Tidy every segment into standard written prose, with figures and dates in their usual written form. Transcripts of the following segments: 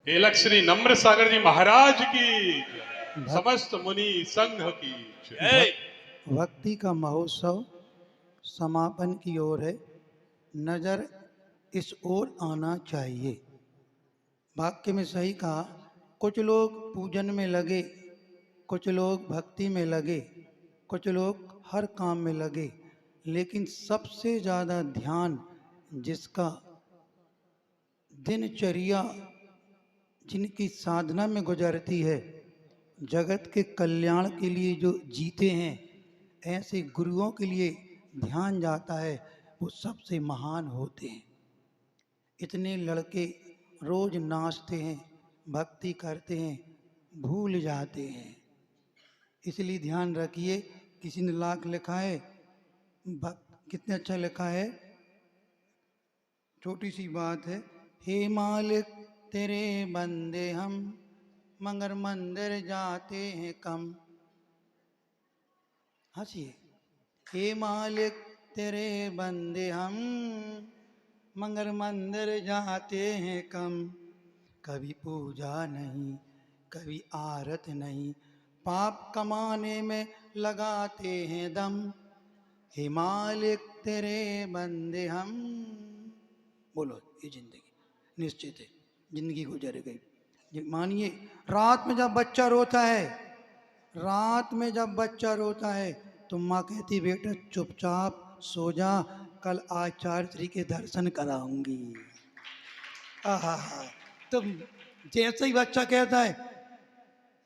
हेलक श्री नम्र सागर जी महाराज की जय। भक- समस्त मुनि संघ की जय। भक्ति का महोत्सव समापन की ओर है। नजर इस ओर आना चाहिए। वाक्य में सही कहा। कुछ लोग पूजन में लगे, कुछ लोग भक्ति में लगे, कुछ लोग हर काम में लगे, लेकिन सबसे ज़्यादा ध्यान जिसका दिनचर्या जिनकी साधना में गुजरती है, जगत के कल्याण के लिए जो जीते हैं, ऐसे गुरुओं के लिए ध्यान जाता है, वो सबसे महान होते हैं। इतने लड़के रोज नाचते हैं, भक्ति करते हैं, भूल जाते हैं। इसलिए ध्यान रखिए। किसी ने लाख लिखा है, कितने अच्छा लिखा है। छोटी सी बात है। हे मालिक तेरे बंदे हम, मगर मंदिर जाते हैं कम। हंसिए। हे मालिक तेरे बंदे हम, मगर मंदिर जाते हैं कम। कभी पूजा नहीं, कभी आरत नहीं, पाप कमाने में लगाते हैं दम। हे मालिक तेरे बंदे हम। बोलो, ये जिंदगी निश्चित है, जिंदगी गुजर गई। मानिए, रात में जब बच्चा रोता है, रात में जब बच्चा रोता है तो माँ कहती बेटा चुपचाप सो जा, कल आचार्य श्री के दर्शन कराऊंगी। आहा, तो जैसे ही बच्चा कहता है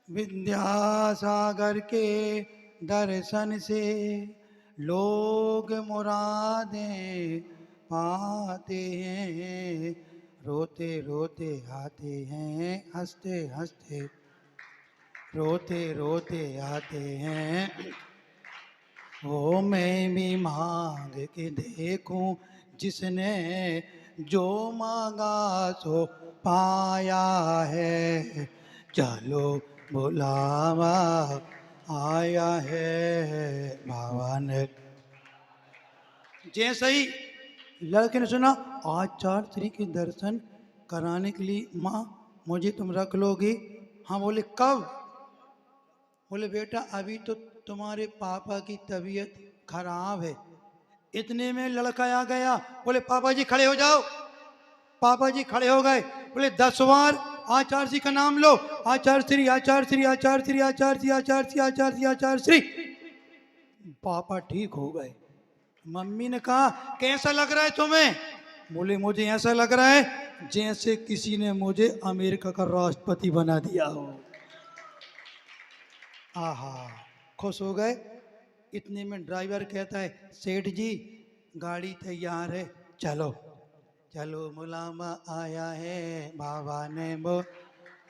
विद्यासागर के दर्शन से लोग मुरादें पाते हैं, रोते रोते आते हैं, हंसते हंसते रोते रोते आते हैं। वो मैं भी मांग के देखूं, जिसने जो मांगा सो पाया है। चलो बुलावा आया है बाबा ने। जैसे ही लड़के ने सुना आचार्य श्री के दर्शन कराने के लिए, माँ मुझे तुम रख लोगी? हाँ। बोले कब? बोले बेटा अभी तो तुम्हारे पापा की तबीयत खराब है। इतने में लड़का आ गया। बोले पापा जी खड़े हो जाओ। पापा जी खड़े हो गए। बोले 10 बार आचार्य श्री का नाम लो, आचार्य श्री आचार्य श्री आचार्य श्री आचार्य श्री आचार्य श्री आचार्य श्री आचार्य श्री। पापा ठीक हो गए। मम्मी ने कहा कैसा लग रहा है तुम्हें? बोले मुझे ऐसा लग रहा है जैसे किसी ने मुझे अमेरिका का राष्ट्रपति बना दिया हो। आहा, खुश हो गए। इतने में ड्राइवर कहता है सेठ जी गाड़ी तैयार है, चलो। चलो मुलामा आया है बाबा ने वो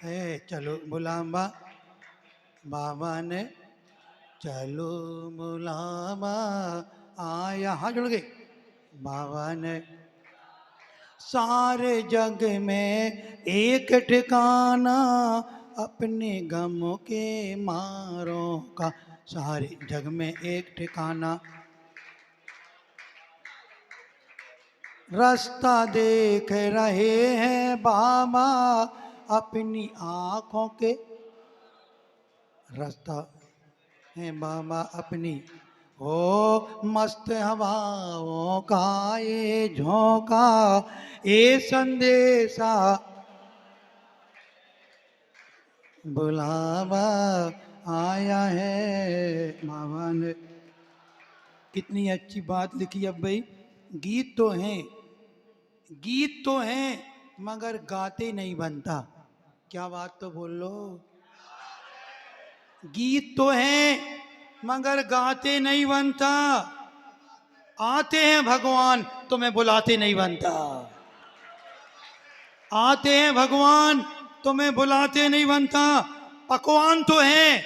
है, चलो मुलामा बाबा ने, चलो मुलामा आया। हाँ जुड़ गए। बाबा ने सारे जग में एक ठिकाना, अपने गम के मारों का सारे जग में एक ठिकाना। रास्ता देख रहे हैं बाबा अपनी आंखों के, रास्ता है बाबा अपनी। ओ मस्त हवाओं का ये झोंका, ये संदेशा बुलावा आया है बाबा ने। कितनी अच्छी बात लिखी। अब भाई गीत तो हैं, गीत तो हैं, मगर गाते नहीं बनता। क्या बात तो बोल लो। गीत तो हैं मगर गाते नहीं बनता। आते हैं भगवान तुम्हें बुलाते नहीं बनता। आते हैं भगवान तुम्हें बुलाते नहीं बनता। पकवान तो हैं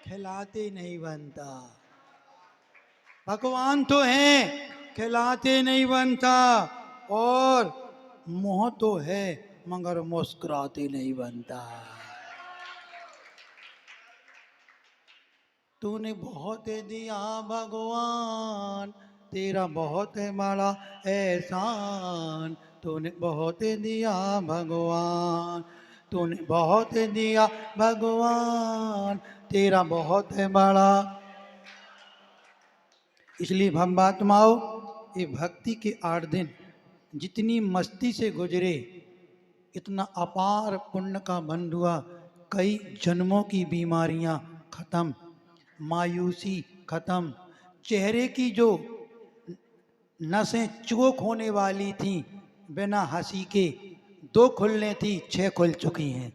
खिलाते नहीं बनता। भगवान तो हैं खिलाते नहीं बनता। और मुंह तो है मगर मुस्कुराते नहीं बनता। तूने बहुत दिया भगवान, तेरा बहुत है बड़ा एहसान। तूने बहुत दिया भगवान, तूने बहुत दिया भगवान, तेरा बहुत है बड़ा। इसलिए भम्बात्माओं, ये भक्ति के 8 दिन जितनी मस्ती से गुजरे, इतना अपार पुण्य का बंध हुआ। कई जन्मों की बीमारियां खत्म, मायूसी खत्म, चेहरे की जो नसें चोक होने वाली थी बिना हंसी के 2 खुलने थी, 6 खुल चुकी हैं।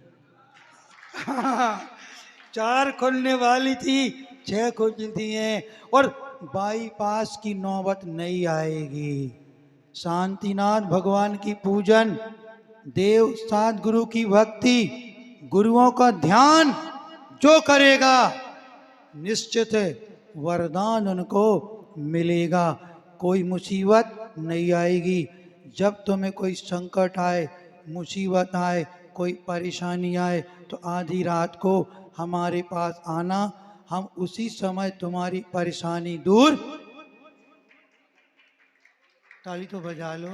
4 खुलने वाली थी, 6 खुल चुकी हैं, और बाईपास की नौबत नहीं आएगी। शांतिनाथ भगवान की पूजन, देव सात गुरु की भक्ति, गुरुओं का ध्यान जो करेगा निश्चित है वरदान उनको मिलेगा। कोई मुसीबत नहीं आएगी। जब तुम्हें कोई संकट आए, मुसीबत आए, कोई परेशानी आए, तो आधी रात को हमारे पास आना, हम उसी समय तुम्हारी परेशानी दूर। ताली तो बजा लो।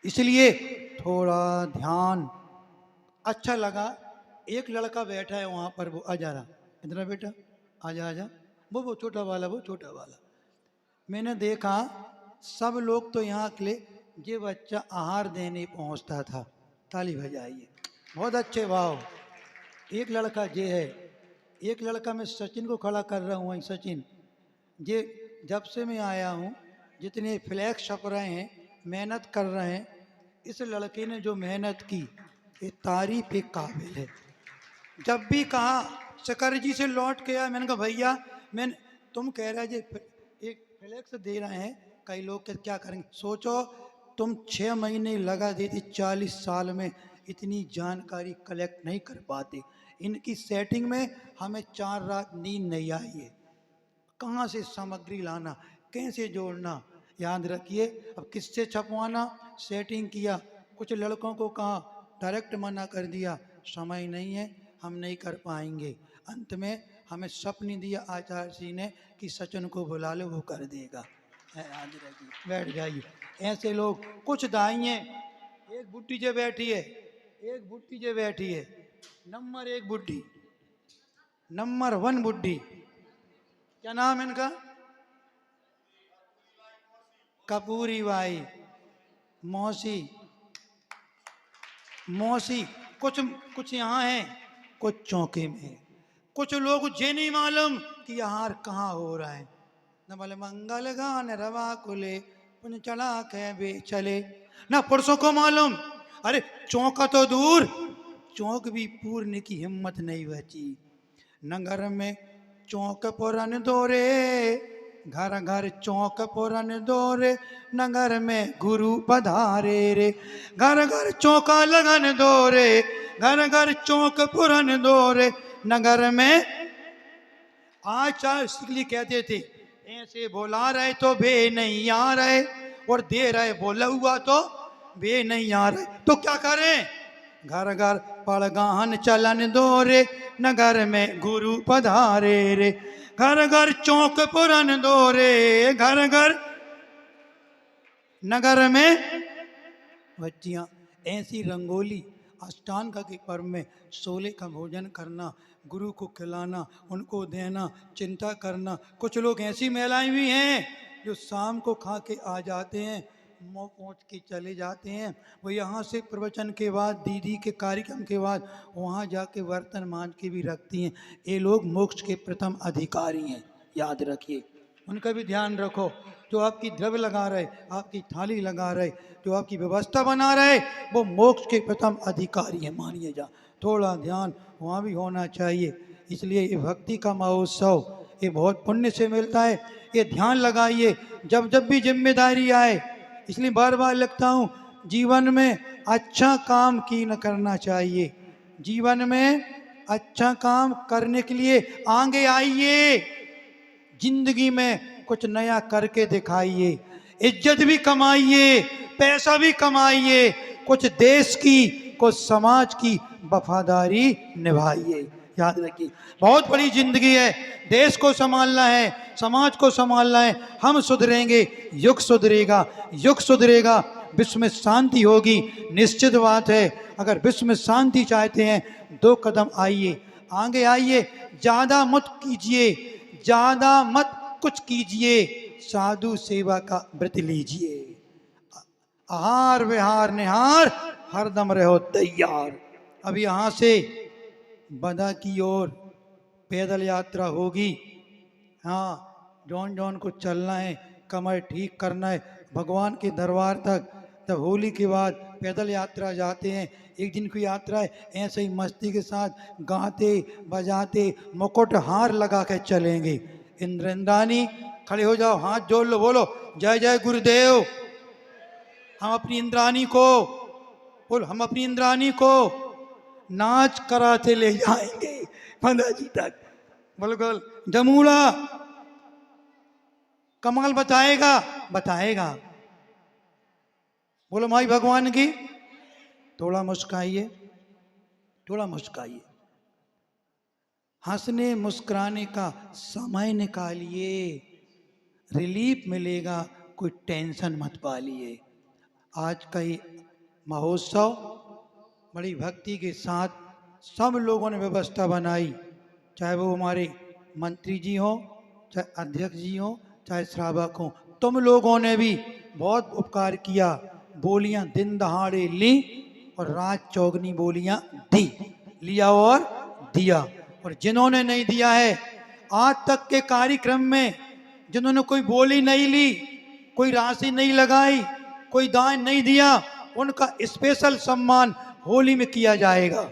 इसलिए थोड़ा ध्यान। अच्छा लगा, एक लड़का बैठा है वहां पर, वो आ जा रहा, इधर बेटा, आजा आजा, वो छोटा वाला, वो छोटा वाला। मैंने देखा सब लोग तो यहाँ के लिए, ये बच्चा आहार देने पहुंचता था। ताली बजाइए, बहुत अच्छे भाव। एक लड़का ये है, एक लड़का मैं सचिन को खड़ा कर रहा हूँ। सचिन, ये जब से मैं आया हूँ, जितने फ्लैक्स छप रहे हैं, मेहनत कर रहे हैं, इस लड़के ने जो मेहनत की, ये तारीफ के काबिल है। जब भी कहा शकर जी से लौट के आया, मैंने कहा भैया, तुम कह रहे जे एक फ्लैक्स दे रहे हैं, कई लोग क्या करेंगे, सोचो तुम 6 महीने लगा देती, 40 साल में इतनी जानकारी कलेक्ट नहीं कर पाते। इनकी सेटिंग में हमें 4 रात नींद नहीं आई है। कहाँ से सामग्री लाना, कैसे जोड़ना, याद रखिए। अब किससे छपवाना, सेटिंग किया, कुछ लड़कों को कहा, डायरेक्ट मना कर दिया, समय नहीं है, हम नहीं कर पाएंगे। अंत में हमें स्वप्न दिया आचार्य जी ने कि सचिन को बुला लो, वो कर देगा। याद रखिए, बैठ जाइए। ऐसे लोग कुछ दाई हैं। एक बुट्टी जो बैठी है, एक बुट्टी जो बैठी है, नंबर 1 बुड्ढी, नंबर 1 बुड्ढी, क्या नाम है इनका? कपूरी बाई, मौसी, मौसी। कुछ यहाँ है, कुछ चौके में है। कुछ लोग ये नहीं मालूम कि यहाँ कहाँ हो रहा है। न बोले मंगल गान रवा कुले पुन चढ़ा के बे चले, ना पुरुषों को मालूम। अरे चौका तो दूर, चौक भी पूरने की हिम्मत नहीं बची। नगर में चौक पुरन दोरे, घर घर चौक पुरन दोरे, नगर में गुरु पधारे रे। घर घर चौका लगन दोरे, घर घर चौक पुरन दोरे, नगर में। आचार्य इसलिए कहते थे, ऐसे बोला रहे तो बे नहीं आ रहे, और दे रहे बोला हुआ तो बे नहीं आ रहे, तो क्या करें? घर घर पड़गान चलन दोरे, नगर में गुरु पधारे रे। घर घर चौक पुरन दोरे, घर घर नगर में। बच्चियां, ऐसी रंगोली अष्टांग के पर्व में 16 का भोजन करना, गुरु को खिलाना, उनको देना, चिंता करना। कुछ लोग ऐसी महिलाएं भी हैं जो शाम को खा के आ जाते हैं, मुँह पहुँच के चले जाते हैं। वो यहाँ से प्रवचन के बाद, दीदी के कार्यक्रम के बाद वहाँ जाके बर्तन मांज के भी रखती हैं। ये लोग मोक्ष के प्रथम अधिकारी हैं, याद रखिए। उनका भी ध्यान रखो। जो आपकी द्रव्य लगा रहे, आपकी थाली लगा रहे, जो आपकी व्यवस्था बना रहे, वो मोक्ष के प्रथम अधिकारी है, मानिए जा। थोड़ा ध्यान वहाँ भी होना चाहिए। इसलिए ये भक्ति का महोत्सव, ये बहुत पुण्य से मिलता है। ये ध्यान लगाइए जब जब भी जिम्मेदारी आए। इसलिए बार बार लिखता हूँ, जीवन में अच्छा काम की न करना चाहिए। जीवन में अच्छा काम करने के लिए आगे आइए, जिंदगी में कुछ नया करके दिखाइए, इज्जत भी कमाइए, पैसा भी कमाइए, कुछ देश की, कुछ समाज की वफादारी निभाइए। याद रखिए, बहुत बड़ी जिंदगी है। देश को संभालना है, समाज को संभालना है। हम सुधरेंगे, युग सुधरेगा, युग सुधरेगा, विश्व में शांति होगी। निश्चित बात है, अगर विश्व में शांति चाहते हैं 2 कदम आइए, आगे आइए, ज्यादा मत कीजिए, ज्यादा मत कुछ कीजिए, साधु सेवा का व्रत लीजिए। आहार विहार निहार हरदम रहो तैयार। अब यहाँ से बदा की ओर पैदल यात्रा होगी। हाँ, जौन जौन को चलना है, कमर ठीक करना है भगवान के दरबार तक। तब होली के बाद पैदल यात्रा जाते हैं, एक दिन की यात्रा है, ऐसे ही मस्ती के साथ गाते बजाते मुकुट हार लगा के चलेंगे। इंद्रानी खड़े हो जाओ, हाथ जोड़ लो, बोलो जय जय गुरुदेव। हम अपनी इंद्रानी को बोल, हम अपनी इंद्रानी को नाच कराते ले जाएंगे बंदा जी तक। बिल्कुल जमूड़ा कमाल बताएगा, बताएगा। बोलो माई भगवान की। थोड़ा मुस्काइए, थोड़ा मुस्काइए, हंसने मुस्कुराने का समय निकालिए, रिलीफ मिलेगा, कोई टेंशन मत पालिए। आज का ये महोत्सव बड़ी भक्ति के साथ सब लोगों ने व्यवस्था बनाई, चाहे वो हमारे मंत्री जी हो, चाहे अध्यक्ष जी हो, चाहे श्रावक हो। तुम लोगों ने भी बहुत उपकार किया, बोलियां दिन दहाड़े ली और रात चौगनी बोलियां दी, लिया और दिया। और जिन्होंने नहीं दिया है, आज तक के कार्यक्रम में जिन्होंने कोई बोली नहीं ली, कोई राशि नहीं लगाई, कोई दान नहीं दिया, उनका स्पेशल सम्मान होली में किया जाएगा।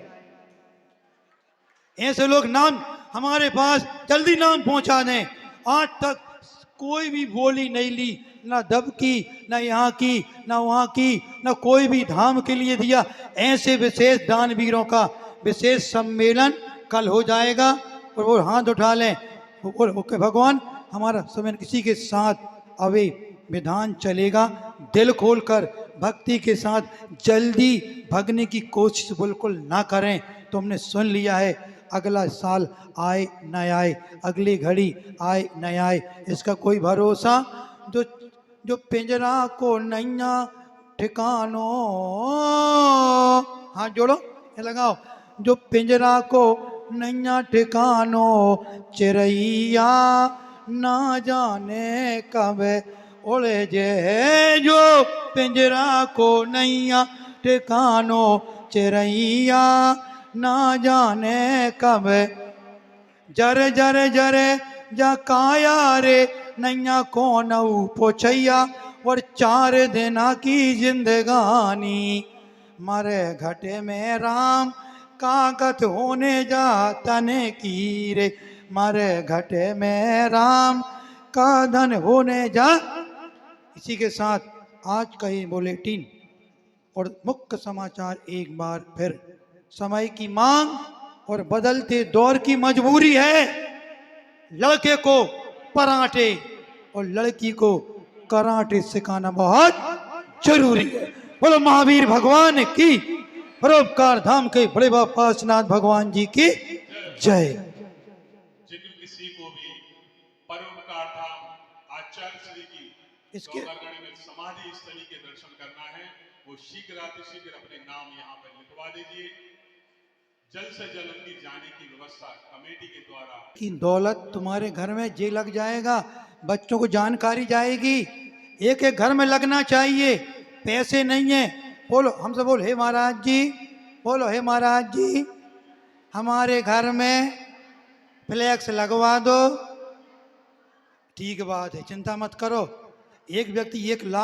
ऐसे लोग नाम हमारे पास जल्दी नाम पहुंचा दें। आज तक कोई भी बोली नहीं ली, ना दब की, ना यहाँ की, ना वहाँ की, ना कोई भी धाम के लिए दिया। ऐसे विशेष दानवीरों का विशेष सम्मेलन कल हो जाएगा। और वो हाथ उठा लें, ओके भगवान हमारा समय किसी के साथ अवे विधान चलेगा, दिल खोलकर भक्ति के साथ जल्दी भगने की कोशिश बिल्कुल ना करें। तो हमने सुन लिया है, अगला साल आए न आए, अगली घड़ी आए न आए, इसका कोई भरोसा। जो पिंजरा को नैया ठिकानो, हाथ जोड़ो, ये लगाओ, जो पिंजरा को नैया ठिकानो, चिरैया ना जाने कब उड़े जे। जो पिंजरा को नैया ठिकानो, चिरैया ना जाने कब, जर जर जरे जा काया रे नैया कौन पोछैया। और 4 दिन की जिंदगानी, मरे घटे में राम कागत होने जा तने की रे, मरे घटे में राम का धन होने जा। इसी के साथ आज का ये बुलेटिन और मुख्य समाचार एक बार फिर। समय की मांग और बदलते दौर की मजबूरी है, लड़के को पराठे और लड़की को कराटे सिखाना बहुत जरूरी है। बोलो महावीर भगवान की, परोपकार धाम के बड़े बाबा पार्श्वनाथ भगवान जी की जय। जिन किसी को भी परोपकार धाम आचार्य श्री की इसके गौरगढ़ में समाधि स्थली के दर्शन करना है, वो शीघ्र अपने नाम यहाँ पर लिखवा दीजिए। जल्द से जल्द उनकी जाने की व्यवस्था कमेटी के द्वारा की दौलत तुम्हारे घर में जे लग जाएगा, बच्चों को जानकारी जाएगी, एक एक घर में लगना चाहिए। पैसे नहीं है, बोलो हमसे, बोलो हे महाराज जी, बोलो हे महाराज जी, हमारे घर में फ्लैक्स लगवा दो। ठीक बात है, चिंता मत करो। एक व्यक्ति 1 लाख